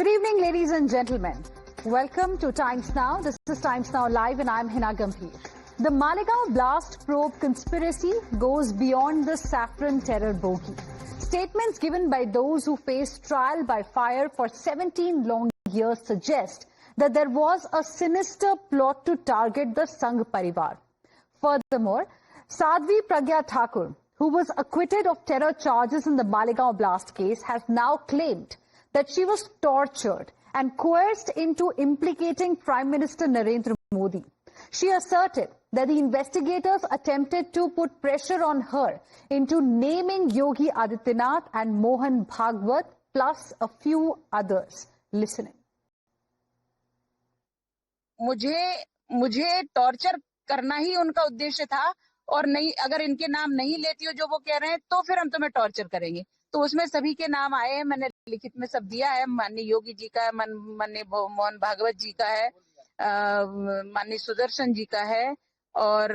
Good evening, ladies and gentlemen. Welcome to Times Now. This is Times Now Live and I'm Hina Gambhir. The Malegaon blast probe conspiracy goes beyond the saffron terror bogey. Statements given by those who faced trial by fire for 17 long years suggest that there was a sinister plot to target the Sangh Parivar. Furthermore, Sadhvi Pragya Thakur, who was acquitted of terror charges in the Malegaon blast case, has now claimed that she was tortured and coerced into implicating Prime Minister Narendra Modi. She asserted that the investigators attempted to put pressure on her into naming Yogi Adityanath and Mohan Bhagwat plus a few others. Listening. मुझे torture करना ही उनका उद्देश्य था और नहीं, अगर इनके नाम नहीं लेती हो जो वो कह रहे हैं तो फिर हम तुम्हें टॉर्चर करेंगे। तो उसमें सभी के नाम आए हैं, मैंने लिखित में सब दिया है। माननीय योगी जी का है, माननीय मोहन भागवत जी का है, माननीय सुदर्शन जी का है और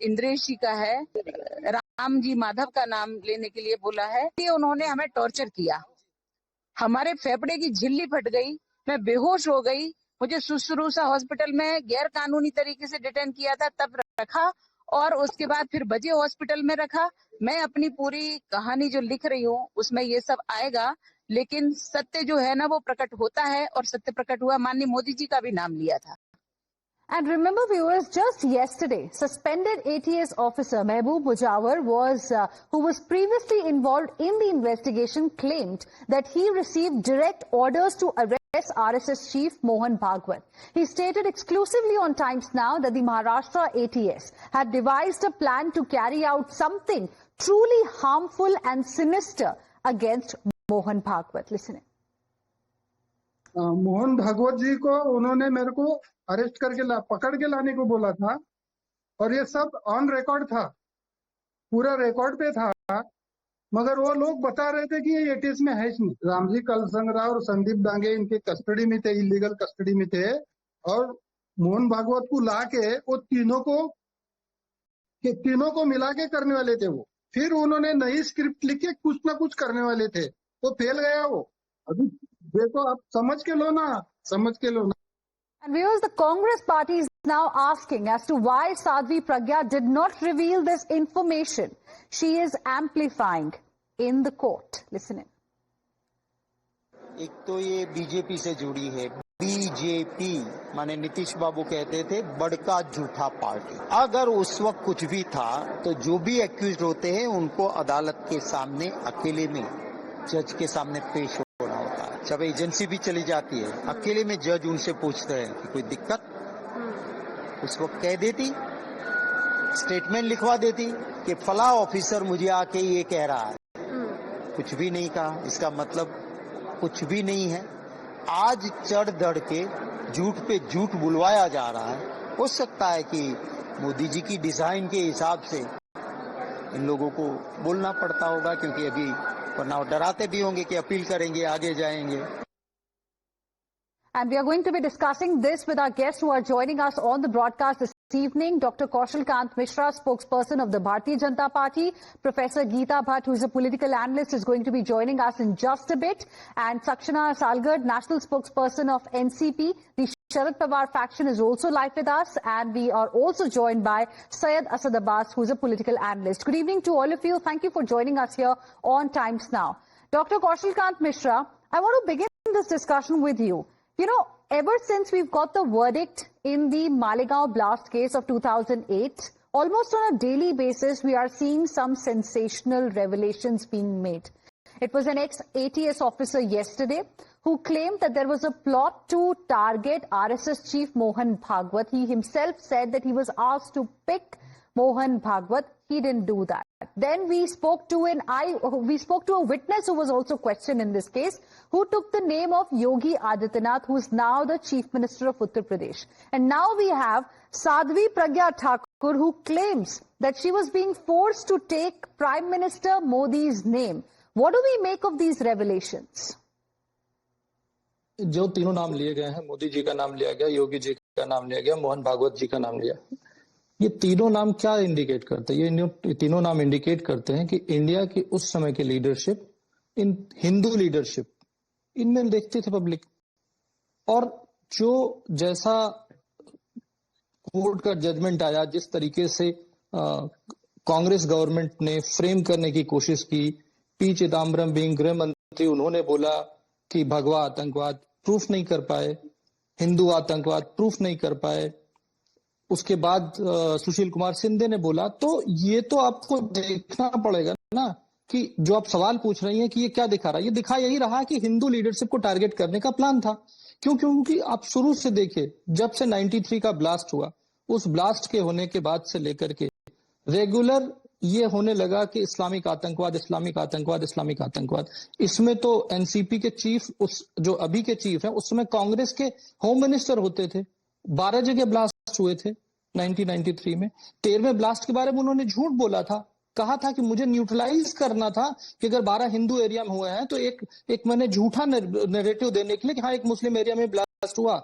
इंद्रेश जी का है, राम जी माधव का नाम लेने के लिए बोला है। ये उन्होंने हमें टॉर्चर किया, हमारे फेफड़े की झिल्ली फट गई, मैं बेहोश हो गई, मुझे सुश्रूषा हॉस्पिटल में गैर कानूनी तरीके से डिटेन किया था, तब रखा और उसके बाद फिर बजे हॉस्पिटल में रखा। मैं अपनी पूरी कहानी जो लिख रही हूँ उसमें ये सब आएगा, लेकिन सत्य जो है ना वो प्रकट होता है और सत्य प्रकट हुआ। माननीय मोदी जी का भी नाम लिया था। And remember, viewers, just yesterday, suspended ATS officer Mehboob Mujawar who was previously involved in the investigation, claimed that he received direct orders to arrest RSS chief Mohan Bhagwat. He stated exclusively on Times Now that the Maharashtra ATS had devised a plan to carry out something truly harmful and sinister against Mohan Bhagwat. Listen. Mohan Bhagwat जी को उन्होंने मेरे को arrest करके पकड़ के लाने को बोला था और ये सब ऑन रिकॉर्ड था, पूरा रिकॉर्ड पे था, मगर वो लोग बता रहे थे कि ये एटीएस में है नहीं। रामजी कलसंगराव और संदीप डांगे इनके कस्टडी में थे, इलीगल कस्टडी में थे और मोहन भागवत को ला के वो तीनों को मिला के करने वाले थे। वो फिर उन्होंने नई स्क्रिप्ट लिख के कुछ ना कुछ करने वाले थे, वो फेल गया। वो अभी देखो, आप समझ के लो ना। And viewers, the Congress party is now asking as to why Sadhvi Pragya did not reveal this information. She is amplifying in the court. Listen in. एक तो ये बीजेपी से जुड़ी है। बीजेपी माने नीतीश बाबू कहते थे बड़का झूठा पार्टी। अगर उस वक्त कुछ भी था तो जो भी एक्यूज होते हैं उनको अदालत के सामने अकेले में जज के सामने पेश होना होता है। जब एजेंसी भी चली जाती है अकेले में जज उनसे पूछते हैं कि कोई दिक्कत, उस वक्त कह देती, स्टेटमेंट लिखवा देती कि फला ऑफिसर मुझे आके ये कह रहा है। कुछ भी नहीं कहा, इसका मतलब कुछ भी नहीं है। आज चढ़ दड़ के झूठ पे झूठ बुलवाया जा रहा है। हो सकता है कि मोदी जी की डिजाइन के हिसाब से इन लोगों को बोलना पड़ता होगा, क्योंकि अभी वरना डराते भी होंगे कि अपील करेंगे, आगे जाएंगे। And we are going to be discussing this with our guests who are joining us on the broadcast this evening. Dr. Kaushal Kant Mishra, spokesperson of the Bharatiya Janata Party. Professor Geeta Bhatt, who is a political analyst, is going to be joining us in just a bit. And Sakshana Salgad, national spokesperson of NCP. The Sharad Pawar faction is also live with us. And we are also joined by Syed Asad Abbas, who is a political analyst. Good evening to all of you. Thank you for joining us here on Times Now. Dr. Kaushal Kant Mishra, I want to begin this discussion with you. You know, ever since we've got the verdict in the Malegaon blast case of 2008, almost on a daily basis, we are seeing some sensational revelations being made. It was an ex-ATS officer yesterday who claimed that there was a plot to target RSS chief Mohan Bhagwat. He himself said that he was asked to pick Mohan Bhagwat. He didn't do that. Then we spoke to a witness who was also questioned in this case, who took the name of Yogi Adityanath, who is now the Chief Minister of Uttar Pradesh. And now we have Sadhvi Pragya Thakur, who claims that she was being forced to take Prime Minister Modi's name. What do we make of these revelations? जो तीनों नाम लिए गए हैं, मोदी जी का नाम लिया गया, योगी जी का नाम लिया गया, मोहन भागवत जी का नाम लिया, ये तीनों नाम क्या इंडिकेट करते हैं? ये तीनों नाम इंडिकेट करते हैं कि इंडिया की उस समय की लीडरशिप, इन हिंदू लीडरशिप इनमें देखते थे पब्लिक। और जो जैसा कोर्ट का जजमेंट आया, जिस तरीके से कांग्रेस गवर्नमेंट ने फ्रेम करने की कोशिश की, पी चिदम्बरम बीइंग गृह मंत्री, उन्होंने बोला कि भगवा आतंकवाद प्रूफ नहीं कर पाए, हिंदू आतंकवाद प्रूफ नहीं कर पाए। उसके बाद सुशील कुमार शिंदे ने बोला। तो ये तो आपको देखना पड़ेगा ना कि जो आप सवाल पूछ रही हैं कि ये क्या दिखा रहा है, ये दिखा यही रहा कि हिंदू लीडरशिप को टारगेट करने का प्लान था। क्योंकि आप शुरू से देखिए, जब से 93 का ब्लास्ट हुआ, उस ब्लास्ट के होने के बाद से लेकर के रेगुलर ये होने लगा कि इस्लामिक आतंकवाद, इस्लामिक आतंकवाद, इस्लामिक आतंकवाद। इसमें तो एनसीपी के चीफ, उस जो अभी के चीफ हैं, उस समय कांग्रेस के होम मिनिस्टर होते थे। 12 जगह ब्लास्ट हुए थे 1993 में। 13वें ब्लास्ट के बारे में उन्होंने झूठ बोला था, कहा था कि मुझे न्यूट्रलाइज करना था कि अगर 12 हिंदू एरिया में हुए हैं तो एक मैंने झूठा नैरेटिव देने के लिए कि हाँ एक मुस्लिम एरिया में ब्लास्ट हुआ।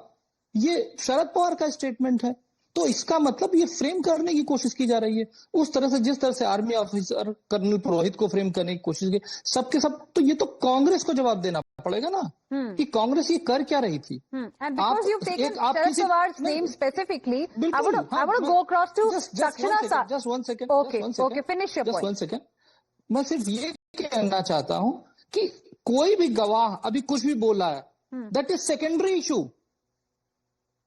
ये शरद पवार का स्टेटमेंट है। तो इसका मतलब ये फ्रेम करने की कोशिश की जा रही है उस तरह से, जिस तरह से आर्मी ऑफिसर कर्नल पुरोहित को फ्रेम करने की कोशिश की, सबके सब। तो ये तो कांग्रेस को जवाब देना पड़ेगा ना कि कांग्रेस ये कर क्या रही थी। And because you've taken Sharad Pawar's name specifically, I want to go across to Sakshana Sa. Just one second. Okay, finish your point. Just one second. मैं सिर्फ ये कहना चाहता हूं कि कोई भी गवाह अभी कुछ भी बोला है, that is secondary issue.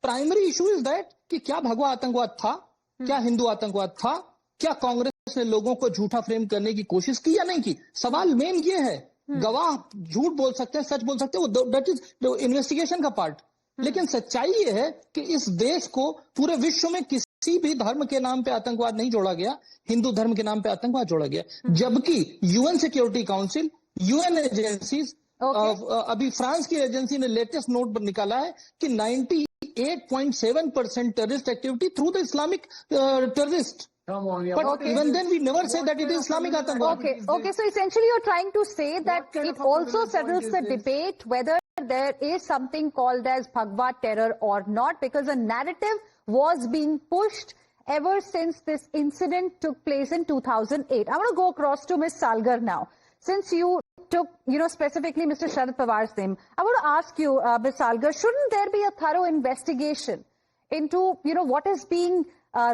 Primary issue is that कि क्या भगवा आतंकवाद था, क्या हिंदू आतंकवाद था, क्या कांग्रेस ने लोगों को झूठा फ्रेम करने की कोशिश की या नहीं की। सवाल मेन ये है। गवाह झूठ बोल सकते हैं, सच बोल सकते हैं, वो दैट इज इन्वेस्टिगेशन का पार्ट। लेकिन सच्चाई ये है कि इस देश को पूरे विश्व में किसी भी धर्म के नाम पे आतंकवाद नहीं जोड़ा गया, हिंदू धर्म के नाम पे आतंकवाद जोड़ा गया। जबकि UN security council, UN agencies, अभी फ्रांस की एजेंसी ने लेटेस्ट नोट निकाला है कि 98.7% terrorist activity through the Islamic terrorist. But even then we never say that it is Islamic Atankwad. Okay. So essentially you're trying to say that it also settles the debate whether there is something called as Bhagwa terror or not, because a narrative was being pushed ever since this incident took place in 2008. I want to go across to Ms. Salgar now. Since you took, specifically Mr. Sharad Pawar's name, I want to ask you, Ms. Salgar, shouldn't there be a thorough investigation into, what is being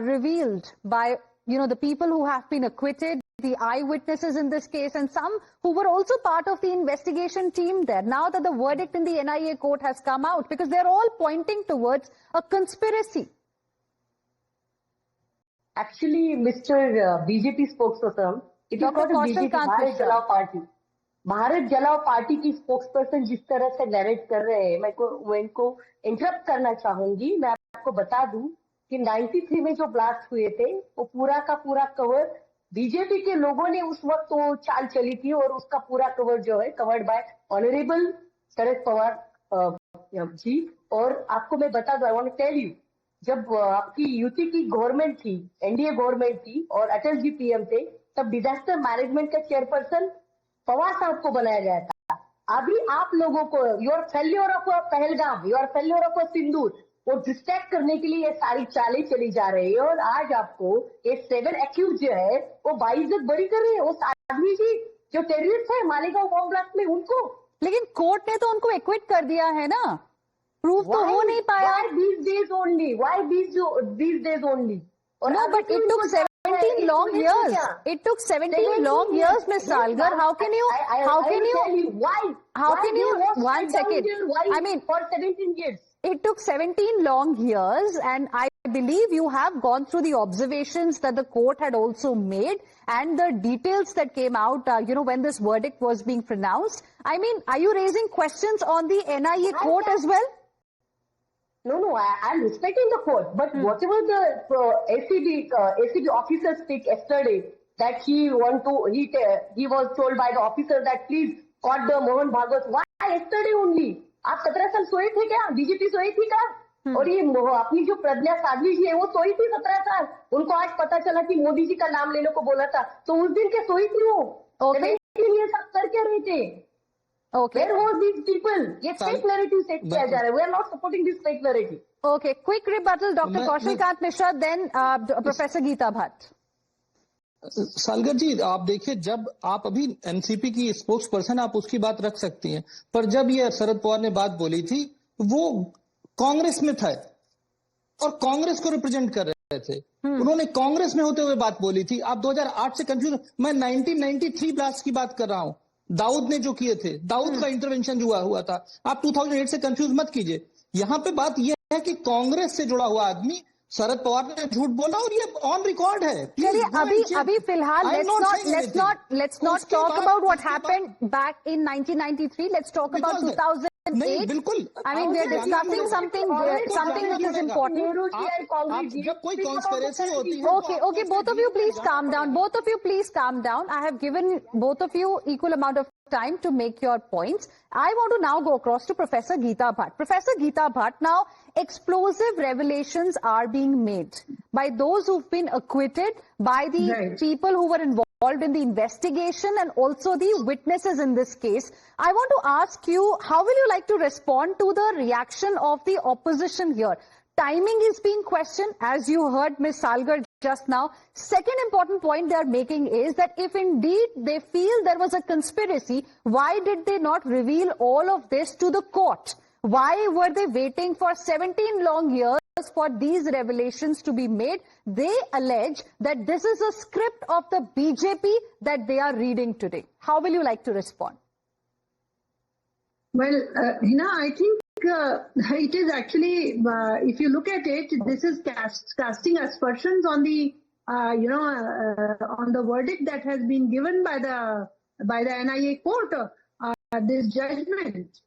revealed by, the people who have been acquitted, the eyewitnesses in this case, and some who were also part of the investigation team there, now that the verdict in the NIA court has come out, because they're all pointing towards a conspiracy? Actually, Mr. BJP spokesperson, it is not a BJP, Bharat जलाओ party. Bharat जलाओ party की spokesperson जिस तरह से narrate कर रहे हैं, मैं इनको इंटरप्ट करना चाहूंगी। मैं आपको बता दूं कि 93 में जो ब्लास्ट हुए थे, वो पूरा का पूरा कवर बीजेपी के लोगों ने उस वक्त तो चाल चली थी, और उसका पूरा कवर जो है covered by honourable Sharad Pawar ji. और आपको मैं बता दूं, I want to tell you, जब आपकी यूपी की गवर्नमेंट थी, एनडीए गवर्नमेंट थी, और अटल जी पीएम थे, तब डिजास्टर मैनेजमेंट का चेयरपर्सन पवार साहब को बनाया गया था। अभी आप लोगों को your failure of Pahalgam, your failure of Sindoor, वो डिस्ट्रैक्ट करने के लिए ये सारी चालें चली जा रही है। और आज आपको ये 7 एक्यूज जो है वो बाइज्जत बरी कर रहे हैं। वो आदमी जी जो टेररिस्ट है मालेगांव बॉम्ब ब्लास्ट में, उनको, लेकिन कोर्ट ने तो उनको एक्विट कर दिया है ना, प्रूफ तो हो नहीं पाया। Why these days only? Why these days only? No, but it took 17 long years. It took 17 long years, Ms. Salgar. How can you, why? One second. I mean, for 17 years. It took 17 long years, and I believe you have gone through the observations that the court had also made and the details that came out, when this verdict was being pronounced. I mean, are you raising questions on the NIA court as well? No, I'm respecting the court, but whatever the ACB officer speak yesterday, that he was told by the officer that please caught the Mohan Bhagwat. Why yesterday only? आप 17 साल सोए थे क्या? BJP सोई थी क्या? और ये अपनी जो प्रज्ञा साध्वी जी है वो सोई थी 17 साल। उनको आज पता चला कि मोदी जी का नाम लेने को बोला था, तो उस दिन क्या सोई थी वो? ये सब कर क्या रहे थे? Okay. Where were these people? ये fake narrative set किया जा रहा है. We are not supporting this fake narrative. Okay, quick rebuttal, Dr. Kaushal Kant Mishra, then Professor Geeta Bhatt. Salgar जी, आप देखिए, जब आप अभी एनसीपी की स्पोक्स पर्सन, आप उसकी बात रख सकती हैं, पर जब ये शरद पवार ने बात बोली थी, वो कांग्रेस में था और कांग्रेस को रिप्रेजेंट कर रहे थे। उन्होंने कांग्रेस में होते हुए बात बोली थी। आप 2008 से कंफ्यूज, मैं 1993 ब्लास्ट की बात कर रहा हूं, दाऊद ने जो किए थे, दाऊद का इंटरवेंशन जो हुआ था। आप 2008 से कंफ्यूज मत कीजिए। यहां पे बात यह है कि कांग्रेस से जुड़ा हुआ आदमी शरद पवार ने झूठ बोला और ये ऑन रिकॉर्ड है। चलिए अभी फिलहाल let's not talk about what happened back in 1993. Let's talk about 2008. नहीं, बिल्कुल। I mean, we're discussing something which is important. जब कोई कॉन्स्पिरेसी होती है, Okay, both of you please calm down. Both of you please calm down. I have given both of you equal amount of time to make your points. I want to now go across to Professor Geeta Bhatt. Professor Geeta Bhatt, now explosive revelations are being made by those who've been acquitted, by the people who were involved in the investigation, and also the witnesses in this case. I want to ask you, how will you like to respond to the reaction of the opposition here? Timing is being questioned, as you heard Ms. Salgar just now. Second important point they are making is that if indeed they feel there was a conspiracy, why did they not reveal all of this to the court? Why were they waiting for 17 long years for these revelations to be made? They allege that this is a script of the BJP that they are reading today. How will you like to respond? Well, Hina, I think it is actually, if you look at it, this is casting aspersions on the, on the verdict that has been given by the NIA court. This judgment,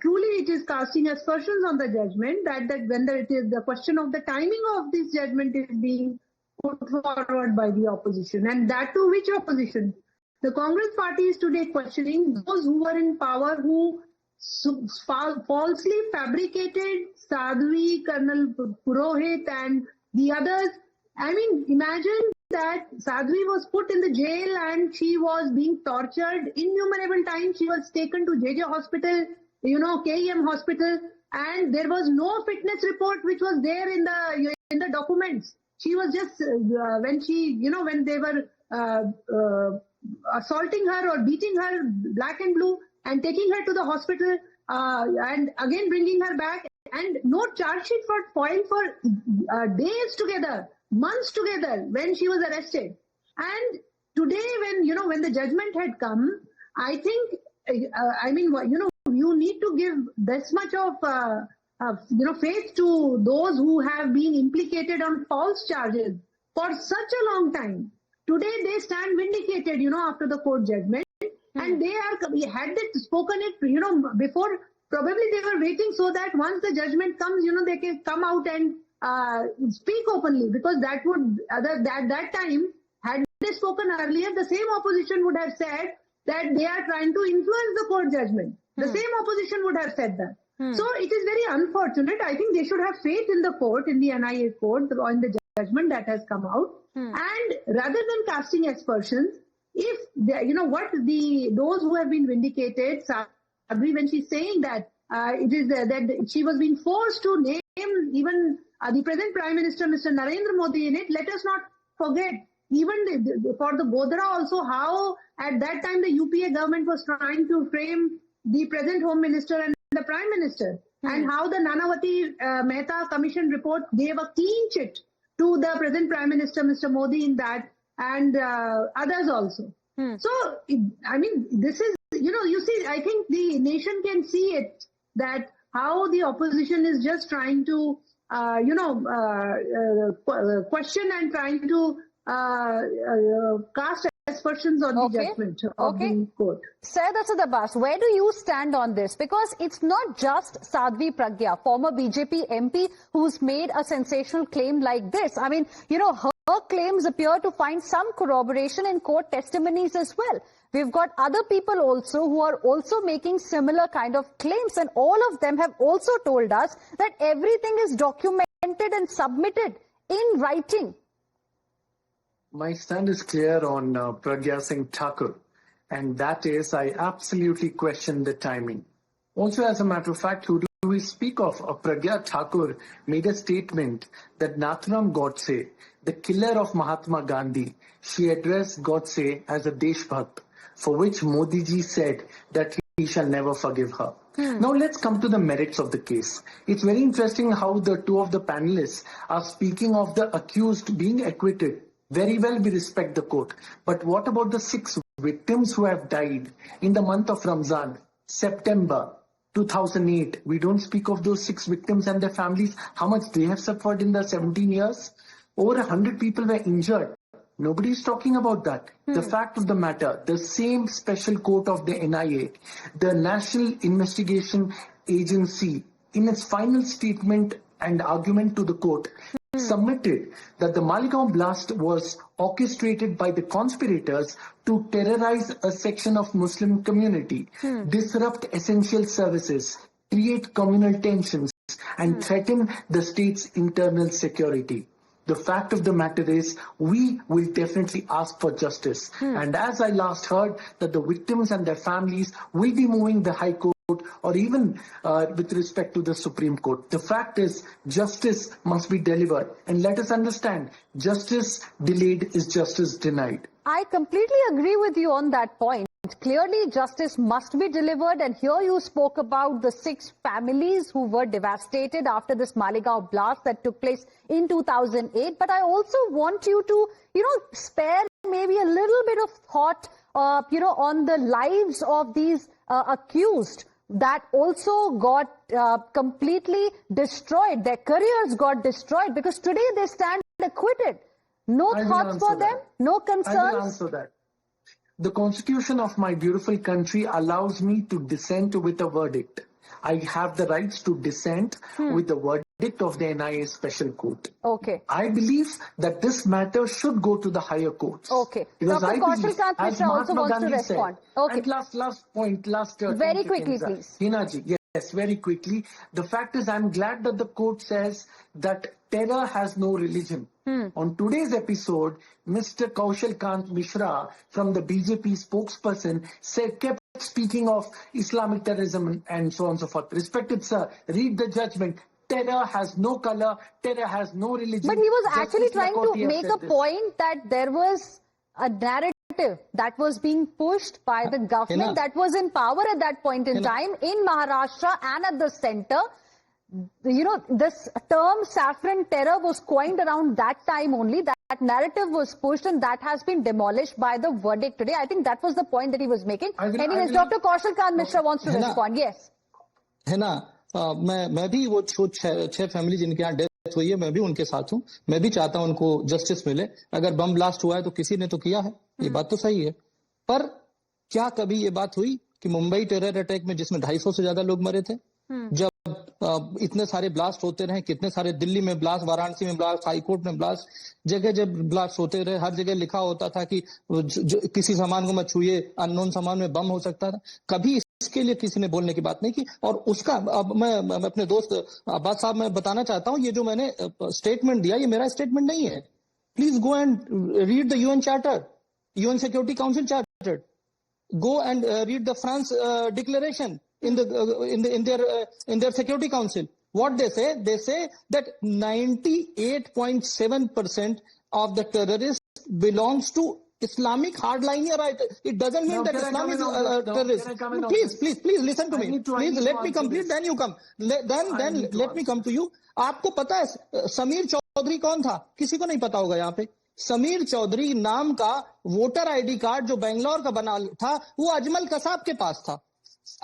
truly, it is casting aspersions on the judgment that when it is the question of the timing of this judgment is being put forward by the opposition, and that to which opposition? The Congress party is today questioning those who were in power who falsely fabricated Sadhvi, Colonel Purohit and the others. I mean, imagine that Sadhvi was put in the jail and she was being tortured innumerable times. She was taken to JJ hospital, KEM hospital, and there was no fitness report which was there in the documents. She was just, when they were assaulting her or beating her black and blue, and taking her to the hospital and again bringing her back, and no charge sheet for filed for days together, months together when she was arrested. And today when the judgment had come, I think, you need to give this much of faith to those who have been implicated on false charges for such a long time. Today they stand vindicated, after the court judgment. And they had they spoken it, before, probably they were waiting so that once the judgment comes, they can come out and speak openly, because that would, at that time, had they spoken earlier, the same opposition would have said that they are trying to influence the court judgment. The same opposition would have said that. So it is very unfortunate. I think they should have faith in the court, in the NIA court, on the judgment that has come out. And rather than casting aspersions, if those who have been vindicated, Sadhvi, when she's saying that it is that she was being forced to name even the present Prime Minister, Mr. Narendra Modi, in it, let us not forget, even for the Godhra also, how at that time the UPA government was trying to frame the present Home Minister and the Prime Minister, and how the Nanavati Mehta Commission report gave a clean chit to the present Prime Minister, Mr. Modi, in that, and others also. So, I mean, this is, you see, I think the nation can see it, that how the opposition is just trying to, question and trying to cast aspersions on the judgment of the court. Syed Asad Abbas, where do you stand on this? Because it's not just Sadhvi Pragya, former BJP MP, who's made a sensational claim like this. I mean, her claims appear to find some corroboration in court testimonies as well. We've got other people also who are also making similar kind of claims, and all of them have also told us that everything is documented and submitted in writing. My stand is clear on Pragya Singh Thakur, and that is, I absolutely question the timing. Also, as a matter of fact, who do we speak of? Pragya Thakur made a statement that Nathuram Godse, the killer of Mahatma Gandhi, she addressed Godse as a Deshbhakt, for which Modi ji said that he shall never forgive her. Now let's come to the merits of the case. It's very interesting how the two of the panelists are speaking of the accused being acquitted. Very well, we respect the court. But what about the 6 victims who have died in the month of Ramzan, September 2008? We don't speak of those 6 victims and their families, how much they have suffered in the 17 years. Over 100 people were injured. Nobody is talking about that. The fact of the matter, the same special court of the NIA, the National Investigation Agency, in its final statement and argument to the court, submitted that the Maligaon blast was orchestrated by the conspirators to terrorize a section of Muslim community, disrupt essential services, create communal tensions, and threaten the state's internal security. The fact of the matter is, we will definitely ask for justice. And as I last heard, that the victims and their families will be moving the High Court or even with respect to the Supreme Court. The fact is, justice must be delivered. And let us understand, justice delayed is justice denied. I completely agree with you on that point. Clearly, justice must be delivered. And here you spoke about the 6 families who were devastated after this Maligaon blast that took place in 2008. But I also want you to, spare maybe a little bit of thought, on the lives of these accused that also got completely destroyed. Their careers got destroyed because today they stand acquitted. No thoughts for them? No concerns? I will answer that. The Constitution of my beautiful country allows me to dissent with a verdict. I have the rights to dissent with the verdict of the NIA Special Court. Okay. I believe that this matter should go to the higher courts. Okay. Because Dr. I Kaushal believe, Kant as Mishra also Mahatma wants to Gandhi respond. said, Okay. and last point, very quickly, please. Hinaji, yes, very quickly. The fact is, I'm glad that the court says that terror has no religion. On today's episode, Mr. Kaushal Kant Mishra from the BJP spokesperson kept speaking of Islamic terrorism and so on and so forth. Respected sir, read the judgment. Terror has no color, terror has no religion. But he was actually trying to make a point that there was a narrative that was being pushed by the government that was in power at that point in time in Maharashtra and at the center. This term saffron terror was coined around that time only. That narrative was pushed and that has been demolished by the verdict today. I think that was the point that he was making. Anyways, Dr. Kaushal Kant Mishra wants to respond. Yes. है ना, मैं भी वो 6 family जिनके यहाँ death हुई है, मैं भी उनके साथ हूँ. मैं भी चाहता हूँ उनको जस्टिस मिले. अगर बम ब्लास्ट हुआ है तो किसी ने तो किया है, ये बात तो सही है. पर क्या कभी ये बात हुई कि मुंबई टेरर अटैक में जिसमें 250 से ज्यादा लोग मरे थे, जब इतने सारे ब्लास्ट होते रहे, कितने सारे दिल्ली में ब्लास्ट, वाराणसी में ब्लास्ट, हाईकोर्ट में ब्लास्ट, जगह जब ब्लास्ट होते रहे, हर जगह लिखा होता था कि किसी सामान को मत छूइए, अननोन सामान में बम हो सकता था. कभी इसके लिए किसी ने बोलने की बात नहीं की. और उसका अब मैं अपने दोस्त अब्बास साहब मैं बताना चाहता हूं, ये जो मैंने स्टेटमेंट दिया, ये मेरा स्टेटमेंट नहीं है. Please go and read the UN charter, UN security council charter. Go and read the France declaration in their Security Council. What they say that 98.7% of the terrorists belongs to Islamic hardliner. It doesn't mean that Islam is terrorist. Please listen to me. Please let me complete. Then you come. Then let me come to you. आपको पता है समीर चौधरी कौन था? किसी को नहीं पता होगा यहाँ पे. समीर चौधरी नाम का वोटर आईडी कार्ड जो बेंगलोर का बना था, वो अजमल कसाब के पास था.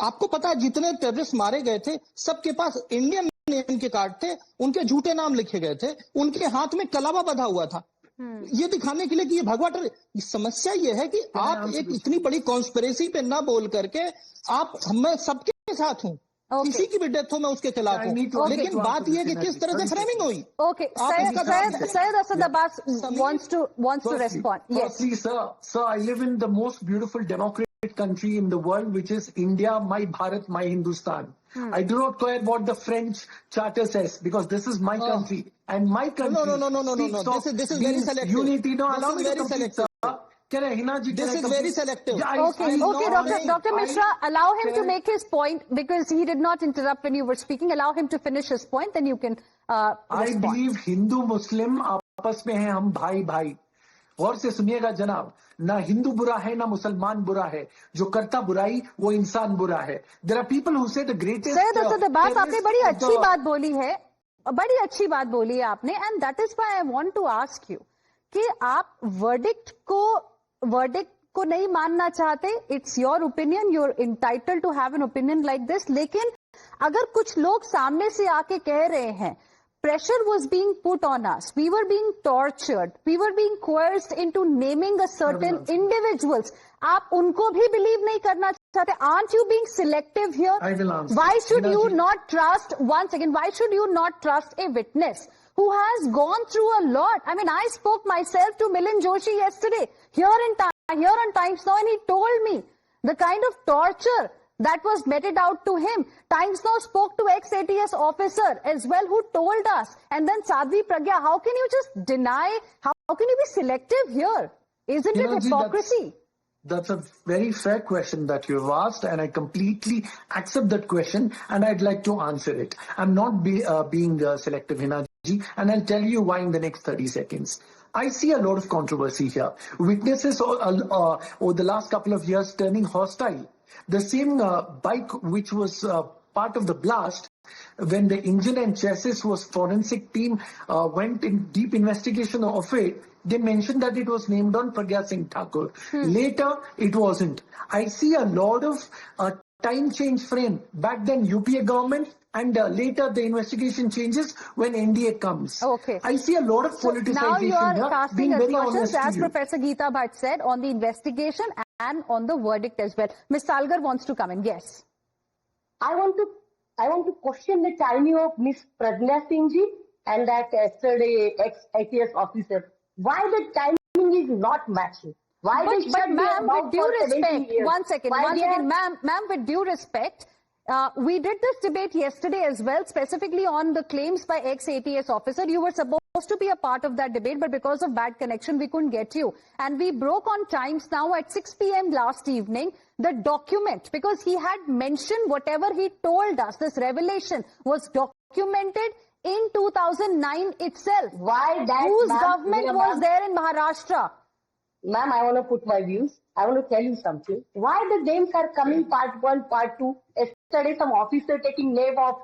आपको पता है जितने टेररिस्ट मारे गए थे, सबके पास इंडियन नेम के कार्ड थे, उनके झूठे नाम लिखे गए थे, उनके हाथ में कलावा बंधा हुआ था. ये दिखाने के लिए कि ये भगवा टेररिस्ट. समस्या ये है कि आप एक इतनी बड़ी कॉन्स्पिरेसी पे ना बोल करके आप मैं सबके साथ हूँ, किसी की भी डेथ हो मैं उसके खिलाफ हूँ, लेकिन बात यह है कि किस तरह से फ्रेमिंग हुई. Okay, Syed Asad Abbas wants to respond. Yes, please, sir. I live in the most beautiful democratic country in the world, which is India. My Bharat, my Hindustan. I do not care what the French charter says, because this is my country and my country. No. This is very selective. Unity. No, allow me to complete, sir. This is very selective. Okay, Dr. Mishra, allow him to make his point, because he did not interrupt when you were speaking. Allow him to finish his point, then you can respond. I believe Hindu-Muslim are आपस में हैं, हम भाई भाई। गौर से सुनिएगा जनाब, ना हिंदू बुरा है ना मुसलमान बुरा है, जो करता बुराई वो इंसान बुरा है। देयर आर पीपल हु से द ग्रेटेस्ट। सैयद असद अब्बास, आपने बड़ी अच्छी बात बोली है, बड़ी अच्छी बात बोली है आपने, and that is why I want to ask you कि आप वर्डिक्ट को नहीं मानना चाहते, it's your opinion, you are entitled to have an opinion like this, लेकिन अगर कुछ लोग सामने से आके कह रहे हैं pressure was being put on us, we were being tortured, we were being coerced into naming a certain individuals, आप उनको भी believe नहीं करना चाहते? Aren't you being selective here? I will answer. Why should you not trust, once again, why should you not trust a witness who has gone through a lot? I mean, I spoke myself to Milind Joshi yesterday here on Times Now, and he told me the kind of torture that was meted out to him. Times Now spoke to ex-ATS officer as well who told us. And then Sadhvi Pragya, how can you just deny? How can you be selective here? Isn't it hypocrisy? That's a very fair question that you've asked, and I completely accept that question, and I'd like to answer it. I'm not being selective, Hina ji, and I'll tell you why in the next 30 seconds. I see a lot of controversy here. Witnesses over the last couple of years turning hostile. The same bike which was part of the blast, when the engine and chassis was forensic team went in deep investigation of it, they mentioned that it was named on Pragya Singh Thakur. Later, it wasn't. I see a lot of time change frame. Back then, UPA government, and later the investigation changes when NDA comes. Okay. I see a lot of politicization. Now you are casting aspersions, as you. Professor Geeta Bhatt said, on the investigation and on the verdict as well. Ms. Salgar wants to come in. Yes. I want to question the timing of Miss Pragya Singh ji and that yesterday ex-ATS officer. Why the timing is not matching? Why but ma'am, with due respect, one second, ma'am, with due respect, we did this debate yesterday as well, specifically on the claims by ex-ATS officer. You were supposed to be a part of that debate, but because of bad connection, we couldn't get you. And we broke on Times Now at 6 p.m. last evening the document, because he had mentioned whatever he told us, this revelation was documented in 2009 itself. Why that? Whose government was there in Maharashtra? Ma'am, I want to put my views. I want to tell you something. Why the names are coming part 1, part 2? Yesterday, some officer taking name of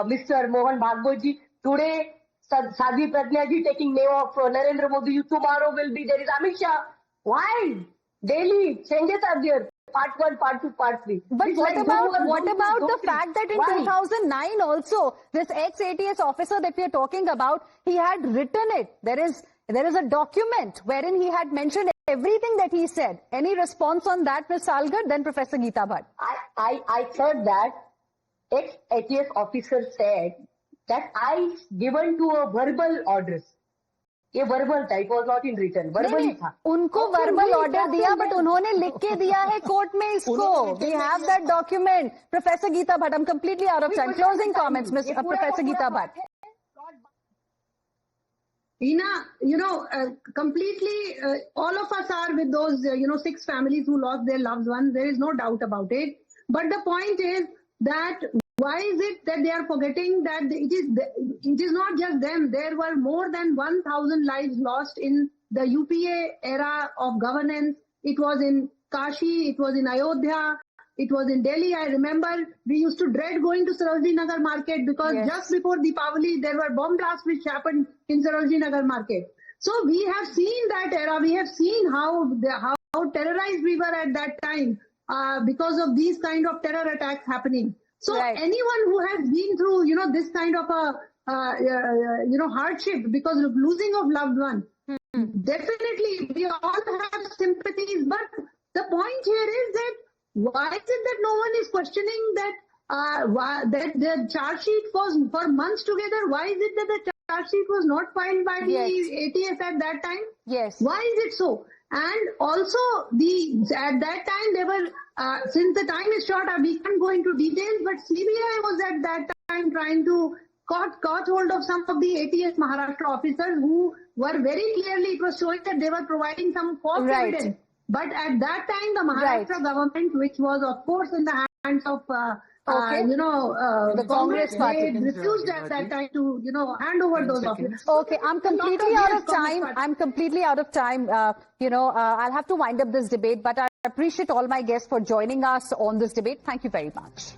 Mr. Mohan Bhagwat ji. Today, Sadhvi Pragya ji taking name of Narendra Modi. Tomorrow will be there is Amit Shah. Why? Daily changes are there. Part 1, part 2, part 3. But what about the fact that in 2009 also, this ex-ATS officer that we are talking about, he had written it. There is a document wherein he had mentioned everything that he said. Any response on that, Ms. Salgar? Then Professor Geeta Bhatt. I heard that ex-ATS officer said that I given to a verbal orders. ये verbal था, it was not in written, verbal ही था. उनको verbal order दिया, but उन्होंने लिख के दिया है कोर्ट में इसको. We have that document. Professor Geeta Bhatt, I'm completely out of time. Closing comments, Professor Geeta Bhatt. Ina, completely, all of us are with those, 6 families who lost their loved ones. There is no doubt about it. But the point is that why is it that they are forgetting that it is not just them. There were more than 1,000 lives lost in the UPA era of governance. It was in Kashi, it was in Ayodhya, it was in Delhi. I remember we used to dread going to Sarojini Nagar market because just before Deepavali there were bomb blasts which happened in Sarojini Nagar market. So we have seen that era. We have seen how terrorized we were at that time because of these kind of terror attacks happening. So anyone who has been through, this kind of a, hardship because of losing of loved one, definitely we all have sympathies. But the point here is that why is it that no one is questioning that that the charge sheet was for months together? Why is it that the charge sheet was not filed by the ATS at that time? Yes. Why is it so? And also, at that time, they were, since the time is short, we can't go into details, but CBI was at that time trying to caught hold of some of the ATS Maharashtra officers who were very clearly, it was showing that they were providing some false evidence. But at that time, the Maharashtra government, which was, of course, in the hands of, Okay. The Congress party. They refused at that time to, hand over those offices. Okay, I'm completely out of time. I'm completely out of time. I'll have to wind up this debate, but I appreciate all my guests for joining us on this debate. Thank you very much.